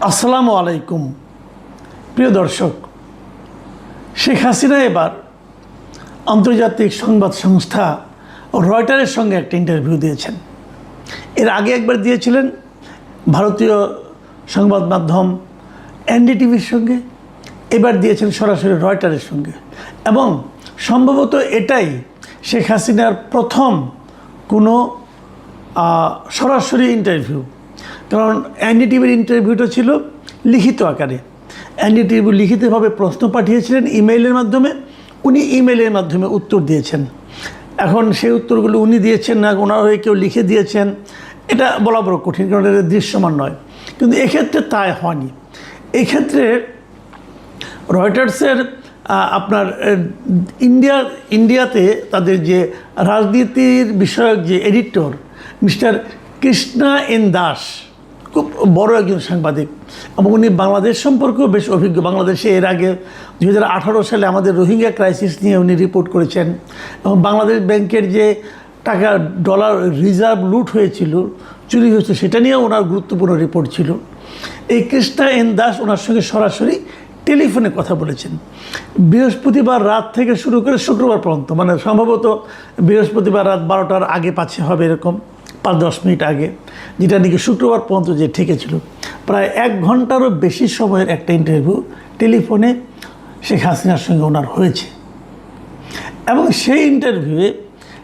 আসসালামু আলাইকুম প্রিয় দর্শক, শেখ হাসিনা এবার আন্তর্জাতিক সংবাদ সংস্থা রয়টারের সঙ্গে একটা ইন্টারভিউ দিয়েছেন। এর আগে একবার দিয়েছিলেন ভারতীয় সংবাদ মাধ্যম এনডিটিভির সঙ্গে, এবার দিয়েছেন সরাসরি রয়টারের সঙ্গে। এবং সম্ভবত এটাই শেখ হাসিনার প্রথম কোনো সরাসরি ইন্টারভিউ, কারণ এনডিটিভির ইন্টারভিউটা ছিল লিখিত আকারে। এনডিটিভি লিখিতভাবে প্রশ্ন পাঠিয়েছিলেন ইমেইলের মাধ্যমে, উনি ইমেইলের মাধ্যমে উত্তর দিয়েছেন। এখন সেই উত্তরগুলো উনি দিয়েছেন না ওনার হয়ে কেউ লিখে দিয়েছেন, এটা বলা বড় কঠিন, কারণ এটা দৃশ্যমান নয়। কিন্তু এক্ষেত্রে তাই হয়নি। এক্ষেত্রে রয়টার্সের আপনার ইন্ডিয়াতে তাদের যে রাজনীতির বিষয়ক যে editor mister Krishna N Das, খুব বড় একজন সাংবাদিক এবং উনি বাংলাদেশ সম্পর্কেও বেশ অভিজ্ঞ। বাংলাদেশে এর আগে 2018 সালে আমাদের রোহিঙ্গা ক্রাইসিস নিয়ে উনি রিপোর্ট করেছেন, এবং বাংলাদেশ ব্যাংকের যে টাকা ডলার রিজার্ভ লুট হয়েছিল, চুরি হয়েছে, সেটা নিয়েও ওনার গুরুত্বপূর্ণ রিপোর্ট ছিল। এই কৃষ্ণা এন দাস ওনার সঙ্গে সরাসরি টেলিফোনে কথা বলেছেন বৃহস্পতিবার রাত থেকে শুরু করে শুক্রবার পর্যন্ত, মানে সম্ভবত বৃহস্পতিবার রাত 12টার আগে পাচ্ছে হবে, এরকম 5-10 মিনিট আগে, যেটা নাকি শুক্রবার পর্যন্ত যে ঠেকেছিল। প্রায় 1 ঘন্টারও বেশি সময়ের একটা ইন্টারভিউ টেলিফোনে শেখ হাসিনার সঙ্গে ওনার হয়েছে। এবং সেই ইন্টারভিউয়ে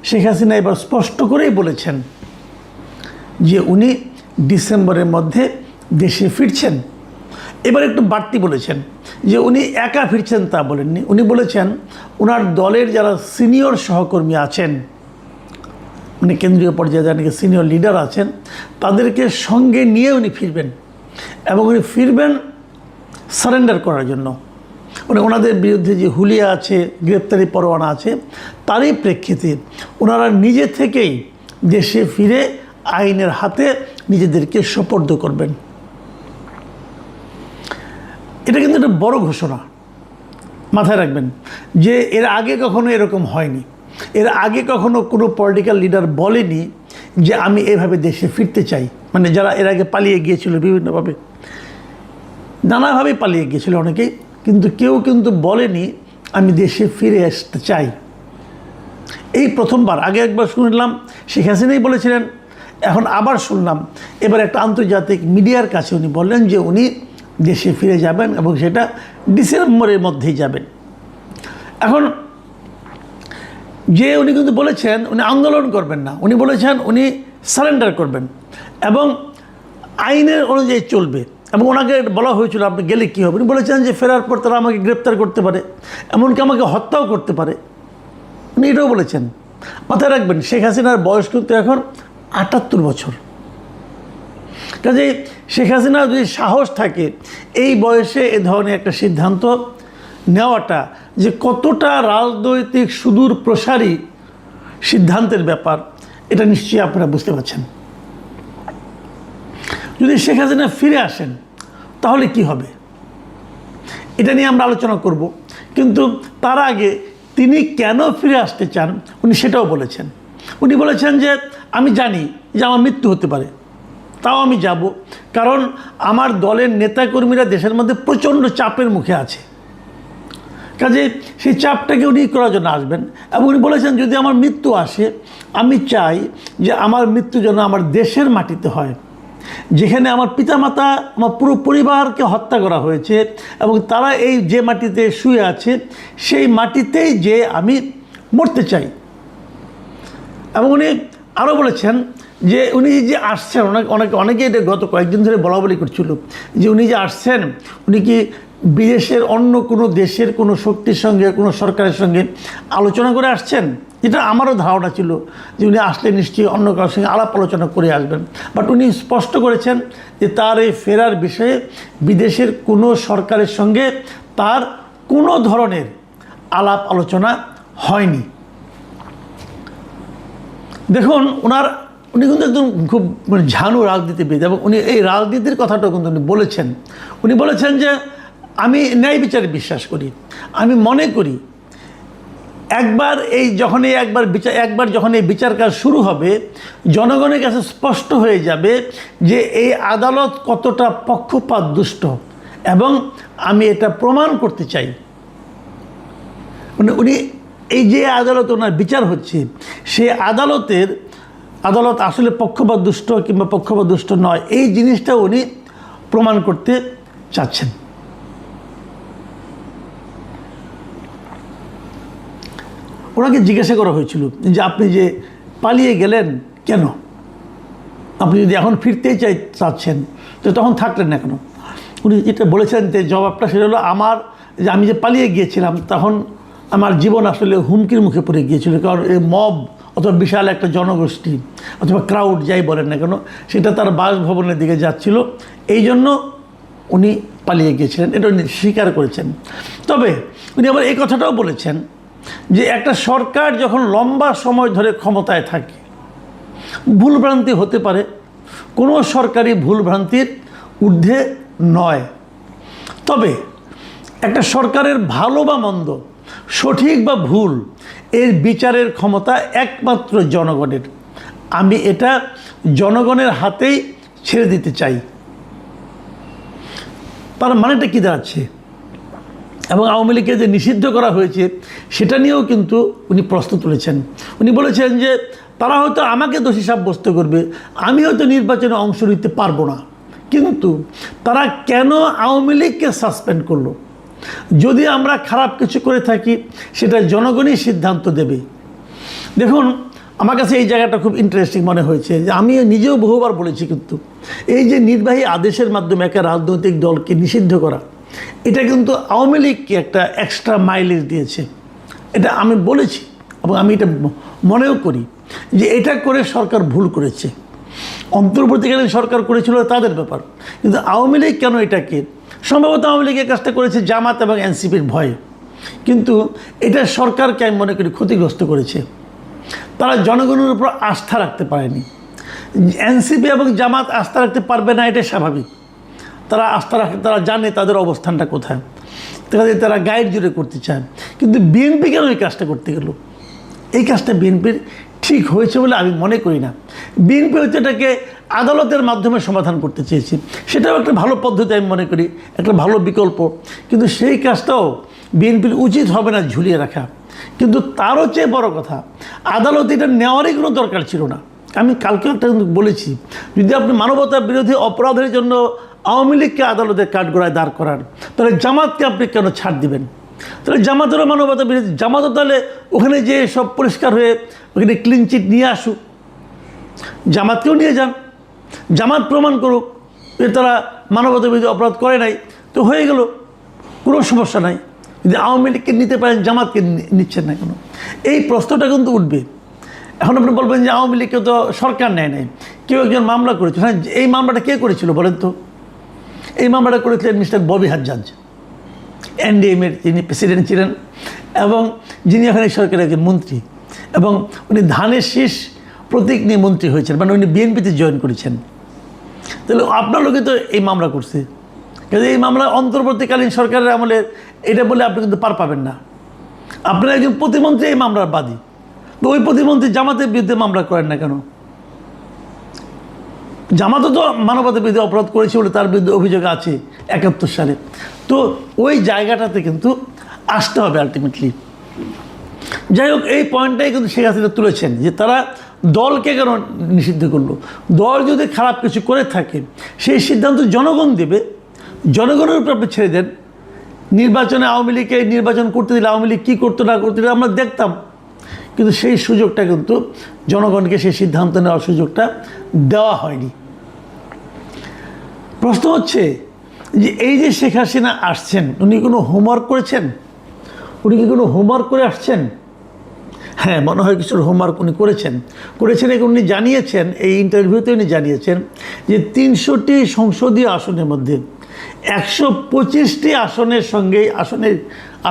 শেখ হাসিনা এবার স্পষ্ট করেই বলেছেন যে উনি ডিসেম্বরের মধ্যে দেশে ফিরছেন। এবার একটু বাড়তি বলেছেন যে উনি একা ফিরছেন তা বলেননি, উনি বলেছেন ওনার দলের যারা সিনিয়র সহকর্মী আছেন, মানে কেন্দ্রীয় পর্যায়ে যারা নাকি সিনিয়র লিডার আছেন, তাদেরকে সঙ্গে নিয়ে উনি ফিরবেন। এবং উনি ফিরবেন সারেন্ডার করার জন্য, মানে ওনাদের বিরুদ্ধে যে হুলিয়া আছে, গ্রেপ্তারি পরোয়ানা আছে, তারই প্রেক্ষিতে ওনারা নিজে থেকেই দেশে ফিরে আইনের হাতে নিজেদেরকে সোপর্দ করবেন। এটা কিন্তু একটা বড় ঘোষণা, মাথায় রাখবেন যে এর আগে কখনো এরকম হয়নি। এর আগে কখনো কোনো পলিটিক্যাল লিডার বলেনি যে আমি এভাবে দেশে ফিরতে চাই। মানে যারা এর আগে পালিয়ে গিয়েছিল বিভিন্নভাবে, নানাভাবে পালিয়ে গিয়েছিল অনেকেই, কিন্তু কেউ কিন্তু বলেনি আমি দেশে ফিরে আসতে চাই। এই প্রথমবার, আগে একবার শুনলাম শেখ হাসিনাই বলেছিলেন, এখন আবার শুনলাম এবার একটা আন্তর্জাতিক মিডিয়ার কাছে উনি বললেন যে উনি দেশে ফিরে যাবেন এবং সেটা ডিসেম্বরের মধ্যেই যাবেন। এখন যে উনি কিন্তু বলেছেন উনি আন্দোলন করবেন না, উনি বলেছেন উনি সারেন্ডার করবেন এবং আইনের অনুযায়ী চলবে। এবং ওনাকে বলা হয়েছিল আপনি গেলে কী হবে, উনি বলেছেন যে ফেরার পর তারা আমাকে গ্রেপ্তার করতে পারে, এমনকি আমাকে হত্যাও করতে পারে, উনি এটাও বলেছেন। মাথায় রাখবেন শেখ হাসিনার বয়স কিন্তু এখন 78 বছর। কাজেই শেখ হাসিনার যদি সাহস থাকে এই বয়সে এ ধরনের একটা সিদ্ধান্ত নেওয়াটা যে কতটা রাজনৈতিক সুদূর প্রসারী সিদ্ধান্তের ব্যাপার, এটা নিশ্চয়ই আপনারা বুঝতে পারছেন। যদি শেখ হাসিনা ফিরে আসেন তাহলে কি হবে, এটা নিয়ে আমরা আলোচনা করব। কিন্তু তার আগে তিনি কেন ফিরে আসতে চান উনি সেটাও বলেছেন। উনি বলেছেন যে আমি জানি যে আমার মৃত্যু হতে পারে, তাও আমি যাব, কারণ আমার দলের নেতাকর্মীরা দেশের মধ্যে প্রচণ্ড চাপের মুখে আছে। কাজে সেই চাপটাকে উনি করার জন্য আসবেন। এবং উনি বলেছেন যদি আমার মৃত্যু আসে, আমি চাই যে আমার মৃত্যু যেন আমার দেশের মাটিতে হয়, যেখানে আমার পিতামাতা, আমার পুরো পরিবারকে হত্যা করা হয়েছে এবং তারা এই যে মাটিতে শুয়ে আছে সেই মাটিতেই যে আমি মরতে চাই। এবং উনি আরও বলেছেন যে উনি যে আসছেন, অনেকে এটা গত কয়েকদিন ধরে বলা বলি করছিল যে উনি যে আসছেন উনি কি বিদেশের অন্য কোনো দেশের কোনো শক্তির সঙ্গে, কোনো সরকারের সঙ্গে আলোচনা করে আসছেন। যেটা আমারও ধারণা ছিল যে উনি আসলে নিশ্চয়ই অন্য কারোর সঙ্গে আলাপ আলোচনা করে আসবেন, বাট উনি স্পষ্ট করেছেন যে তার এই ফেরার বিষয়ে বিদেশের কোনো সরকারের সঙ্গে তার কোনো ধরনের আলাপ আলোচনা হয়নি। দেখুন উনি কিন্তু একদম খুব ঝানু রাজনীতিবিদ এবং উনি এই রাজনীতির কথাটাও কিন্তু উনি বলেছেন। উনি বলেছেন যে আমি ন্যায় বিচারে বিশ্বাস করি, আমি মনে করি একবার যখন এই বিচার কাজ শুরু হবে, জনগণের কাছে স্পষ্ট হয়ে যাবে যে এই আদালত কতটা পক্ষপাত দুষ্ট, এবং আমি এটা প্রমাণ করতে চাই। মানে উনি এই যে আদালত ওনার বিচার হচ্ছে, সে আদালত আসলে পক্ষপাত দুষ্ট কিংবা পক্ষপাত দুষ্ট নয়, এই জিনিসটা উনি প্রমাণ করতে চাচ্ছেন। ওনাকে জিজ্ঞাসা করা হয়েছিল যে আপনি যে পালিয়ে গেলেন কেন, আপনি যদি এখন ফিরতেই চাচ্ছেন তো তখন থাকলেন না কেন? উনি যেটা বলেছেন যে জবাবটা সেটা হলো, আমি যে পালিয়ে গিয়েছিলাম তখন আমার জীবন আসলে হুমকির মুখে পড়ে গিয়েছিল, কারণ এই মব অথবা বিশাল একটা জনগোষ্ঠী অথবা ক্রাউড যাই বলেন না কেন, সেটা তার বাসভবনের দিকে যাচ্ছিল, এই জন্য উনি পালিয়ে গিয়েছিলেন, এটা উনি স্বীকার করেছেন। তবে উনি আবার এই কথাটাও বলেছেন যে একটা সরকার যখন লম্বা সময় ধরে ক্ষমতায় থাকে, ভুলভ্রান্তি হতে পারে, কোনো সরকারি ভুলভ্রান্তির ঊর্ধ্বে নয়। তবে একটা সরকারের ভালো বা মন্দ, সঠিক বা ভুল, এর বিচারের ক্ষমতা একমাত্র জনগণের। আমি এটা জনগণের হাতেই ছেড়ে দিতে চাই। তার মানেটা কী দাঁড়াচ্ছে? এবং আওয়ামী লীগকে যে নিষিদ্ধ করা হয়েছে সেটা নিয়েও কিন্তু উনি প্রশ্ন তুলেছেন। উনি বলেছেন যে তারা হয়তো আমাকে দোষী সাব্যস্ত করবে, আমি হয়তো নির্বাচনে অংশ নিতে পারবো না, কিন্তু তারা কেন আওয়ামী লীগকে সাসপেন্ড করলো? যদি আমরা খারাপ কিছু করে থাকি সেটা জনগণই সিদ্ধান্ত দেবে। দেখুন, আমার কাছে এই জায়গাটা খুব ইন্টারেস্টিং মনে হয়েছে, যে আমি নিজেও বহুবার বলেছি, কিন্তু এই যে নির্বাহী আদেশের মাধ্যমে একটা রাজনৈতিক দলকে নিষিদ্ধ করা, এটা কিন্তু আওয়ামী লীগকে একটা এক্সট্রা মাইলেজ দিয়েছে। এটা আমি বলেছি এবং আমি এটা মনেও করি যে এটা করে সরকার ভুল করেছে। অন্তর্বর্তীকালীন সরকার করেছিল তাদের ব্যাপার, কিন্তু আওয়ামী লীগ কেন এটাকে, সম্ভবত আওয়ামী লীগের কাজটা করেছে জামাত এবং এনসিপির ভয়ে, কিন্তু এটা সরকারকে আমি মনে করি ক্ষতিগ্রস্ত করেছে। তারা জনগণের উপর আস্থা রাখতে পারেনি। এনসিপি এবং জামাত আস্থা রাখতে পারবে না, এটা স্বাভাবিক। তারা আস্থা রাখে, তারা জানে তাদের অবস্থানটা কোথায়, তারা গাইড জুড়ে করতে চায়। কিন্তু বিএনপি কেন এই কাজটা করতে গেল? এই কাজটা বিএনপির ঠিক হয়েছে বলে আমি মনে করি না। বিএনপি হচ্ছে এটাকে আদালতের মাধ্যমে সমাধান করতে চেয়েছি, সেটাও একটা ভালো পদ্ধতি আমি মনে করি, একটা ভালো বিকল্প, কিন্তু সেই কাজটাও বিএনপির উচিত হবে না ঝুলিয়ে রাখা। কিন্তু তারও চেয়ে বড় কথা, আদালত এটা নেওয়ারই কোনো দরকার ছিল না। আমি কালকেও একটা কিন্তু বলেছি, যদি আপনি মানবতা বিরোধী অপরাধের জন্য আওয়ামী লীগকে আদালতের কাঠগড়ায় দাঁড় করান, তাহলে জামাতকে আপনি কেন ছাড় দিবেন? তাহলে জামাতেরও মানবতা বিরোধী, জামাতও তাহলে ওখানে যে সব পরিষ্কার হয়ে ওখানে ক্লিন চিট নিয়ে আসুক, জামাতকেও নিয়ে যান, জামাত প্রমাণ করুক যে তারা মানবতা বিরোধী অপরাধ করে নাই, তো হয়ে গেল, কোনো সমস্যা নাই। যদি আওয়ামী লীগকে নিতে পারেন, জামাতকে নিচ্ছেন না কেন? এই প্রশ্নটা কিন্তু উঠবে। এখন আপনি বলবেন যে আওয়ামী লীগকে তো সরকার নেয় নাই, কেউ একজন মামলা করেছিল। হ্যাঁ, এই মামলাটা কে করেছিল বলেন তো? এই মামলাটা করেছিলেন মিস্টার ববি হাজ্জাজ, এনডিএমের যিনি প্রেসিডেন্ট ছিলেন এবং যিনি এখন এই সরকারের একজন মন্ত্রী, এবং উনি ধানের শীষ প্রতীক নিয়ে মন্ত্রী হয়েছেন, মানে উনি বিএনপিতে জয়েন করেছেন। তাহলে আপনার লোকে তো এই মামলা করছে, কিন্তু এই মামলা অন্তর্বর্তীকালীন সরকারের আমলে, এটা বলে আপনি কিন্তু পার পাবেন না। আপনার একজন প্রতিমন্ত্রী এই মামলার বাদী, তো ওই প্রতিমন্ত্রী জামাতের বিরুদ্ধে মামলা করেন না কেন? জামাতও তো মানবতা বিরোধী অপরাধ করেছে বলে তার বিরুদ্ধে অভিযোগ আছে 71 সালে। তো ওই জায়গাটাতে কিন্তু আসতে হবে আলটিমেটলি। যাই হোক, এই পয়েন্টটাই কিন্তু শেখ হাসিনা তুলেছেন যে তারা দলকে কেন নিষিদ্ধ করলো। দল যদি খারাপ কিছু করে থাকে সেই সিদ্ধান্ত জনগণ দেবে, জনগণের উপর আপনি ছেড়ে দেন। নির্বাচনে আওয়ামী লীগকে নির্বাচন করতে দিলে আওয়ামী লীগ কী করতো না করতে দিলে আমরা দেখতাম, কিন্তু সেই সুযোগটা কিন্তু জনগণকে সেই সিদ্ধান্ত নেওয়ার সুযোগটা দেওয়া হয়নি। প্রশ্ন হচ্ছে যে এই যে শেখ হাসিনা আসছেন, উনি কোনো হোমওয়ার্ক করেছেন? উনি কি কোনো হোমওয়ার্ক করে আসছেন? হ্যাঁ, মনে হয় কিছুর হোমওয়ার্ক উনি করেছেন। এবং উনি জানিয়েছেন, এই ইন্টারভিউতে উনি জানিয়েছেন যে 300টি সংসদীয় আসনের মধ্যে 125টি আসনের সঙ্গে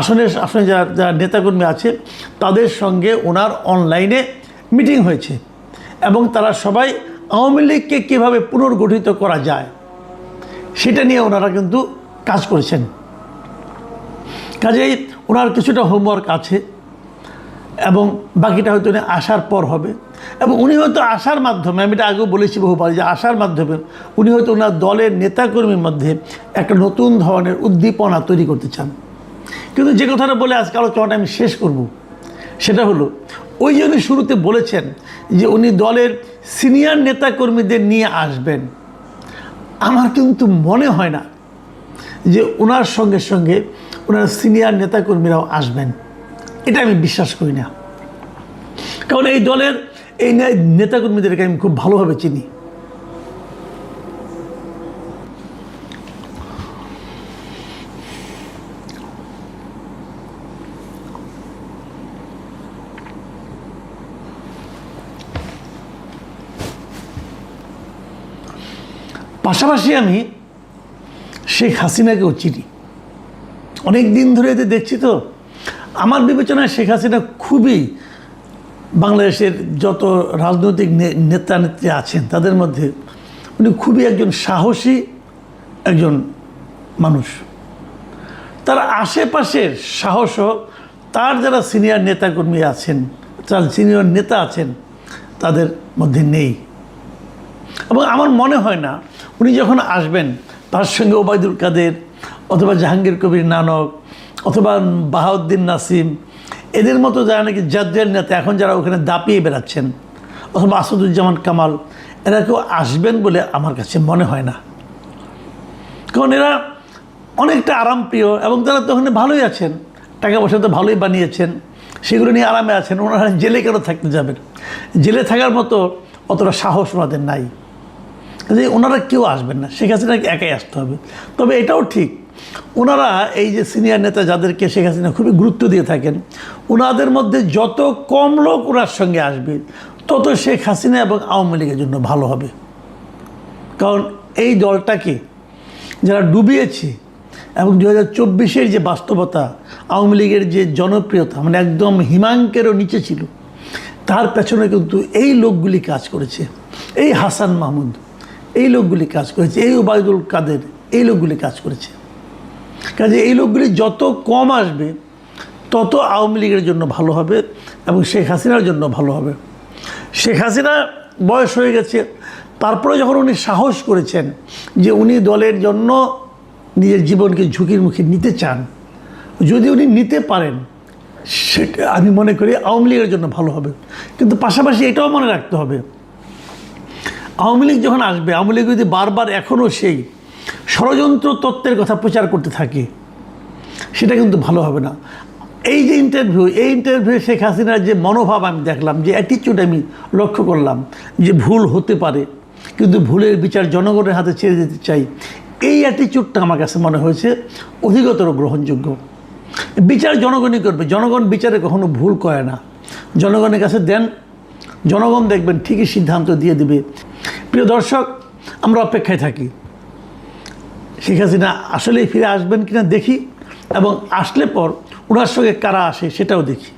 আসনে যারা নেতাকর্মী আছে তাদের সঙ্গে ওনার অনলাইনে মিটিং হয়েছে, এবং তারা সবাই আওয়ামী লীগকে কীভাবে পুনর্গঠিত করা যায় সেটা নিয়ে ওনারা কিন্তু কাজ করেছেন। কাজেই ওনার কিছুটা হোমওয়ার্ক আছে। এবং বাকিটা হয়তো উনি আসার পর হবে। এবং উনি হয়তো আসার মাধ্যমে, আমি এটা আগেও বলেছি বহুবার, যে আসার মাধ্যমে উনি হয়তো ওনার দলের নেতাকর্মীর মধ্যে একটা নতুন ধরনের উদ্দীপনা তৈরি করতে চান। কিন্তু যে কথাটা বলে আজকে আলোচনাটা আমি শেষ করব, সেটা হলো ওই যে উনি শুরুতে বলেছেন যে উনি দলের সিনিয়র নেতাকর্মীদের নিয়ে আসবেন। আমার কিন্তু মনে হয় না যে ওনার সঙ্গে সঙ্গে ওনার সিনিয়র নেতাকর্মীরাও আসবেন, এটা আমি বিশ্বাস করি না। কারণ এই দলের এই নেতাকর্মীদেরকে আমি খুব ভালোভাবে চিনি। পাশাপাশি আমি শেখ হাসিনাকেও চিনি, অনেক দিন ধরে এতে দেখছি। তো আমার বিবেচনায় শেখ হাসিনা খুবই, বাংলাদেশের যত রাজনৈতিক নেতা নেত্রী আছেন তাদের মধ্যে উনি খুবই একজন সাহসী একজন মানুষ। তার আশেপাশের সাহসও তার যারা সিনিয়র নেতাকর্মী আছেন, যারা সিনিয়র নেতা আছেন তাদের মধ্যে নেই। এবং আমার মনে হয় না উনি যখন আসবেন তার সঙ্গে ওবায়দুল কাদের অথবা জাহাঙ্গীর কবির নানক অথবা বাহাউদ্দিন নাসিম, এদের মতো যারা নাকি জাতীয় নেতা এখন যারা ওখানে দাপিয়ে বেড়াচ্ছেন, অথবা আসাদুজ্জামান কামাল, এরা কেউ আসবেন বলে আমার কাছে মনে হয় না। কারণ এরা অনেকটা আরামপ্রিয় এবং তারা তো ওখানে ভালোই আছেন, টাকা পয়সা তো ভালোই বানিয়েছেন, সেগুলো নিয়ে আরামে আছেন। ওনারা জেলে কেন থাকতে যাবেন? জেলে থাকার মতো অতটা সাহস ওনাদের নাই, যে ওনারা কেউ আসবেন না, শেখ হাসিনাকে একাই আসতে হবে। তবে এটাও ঠিক, ওনারা এই যে সিনিয়র নেতা যাদেরকে শেখ হাসিনা খুবই গুরুত্ব দিয়ে থাকেন, ওনাদের মধ্যে যত কম লোক ওনার সঙ্গে আসবে তত শেখ হাসিনা এবং আওয়ামী লীগের জন্য ভালো হবে। কারণ এই দলটাকে যারা ডুবিয়েছে এবং 2024-এর যে বাস্তবতা, আওয়ামী লীগের যে জনপ্রিয়তা মানে একদম হিমাঙ্কেরও নিচে ছিল, তার পেছনে কিন্তু এই লোকগুলি কাজ করেছে। এই হাসান মাহমুদ, এই লোকগুলি কাজ করেছে, এই ওবায়দুল কাদের, এই লোকগুলি কাজ করেছে। কাজে এই লোকগুলি যত কম আসবে তত আওয়ামী লীগের জন্য ভালো হবে এবং শেখ হাসিনার জন্য ভালো হবে। শেখ হাসিনা বয়স হয়ে গেছে, তারপরে যখন উনি সাহস করেছেন যে উনি দলের জন্য নিজের জীবনকে ঝুঁকির মুখে নিতে চান, যদি উনি নিতে পারেন সেটা আমি মনে করি আওয়ামী লীগের জন্য ভালো হবে। কিন্তু পাশাপাশি এটাও মনে রাখতে হবে, আওয়ামী লীগ যখন আসবে, আওয়ামী লীগ যদি বারবার এখনও সেই ষড়যন্ত্র তত্ত্বের কথা প্রচার করতে থাকে, সেটা কিন্তু ভালো হবে না। এই যে ইন্টারভিউ শেখ হাসিনার যে মনোভাব আমি দেখলাম, যে অ্যাটিটিউড আমি লক্ষ্য করলাম, যে ভুল হতে পারে কিন্তু ভুলের বিচার জনগণের হাতে ছেড়ে দিতে চাই, এই অ্যাটিটিউডটা আমার কাছে মনে হয়েছে অধিকতর গ্রহণযোগ্য। বিচার জনগণই করবে, জনগণ বিচারে কখনো ভুল করে না। জনগণের কাছে দেন, জনগণ দেখবেন ঠিকই সিদ্ধান্ত দিয়ে দেবে। প্রিয় দর্শক, আমরা অপেক্ষায় থাকি শেখ হাসিনা আসলেই ফিরে আসবেন কিনা দেখি, এবং আসলে পর ওনার সঙ্গে কারা আসে সেটাও দেখি।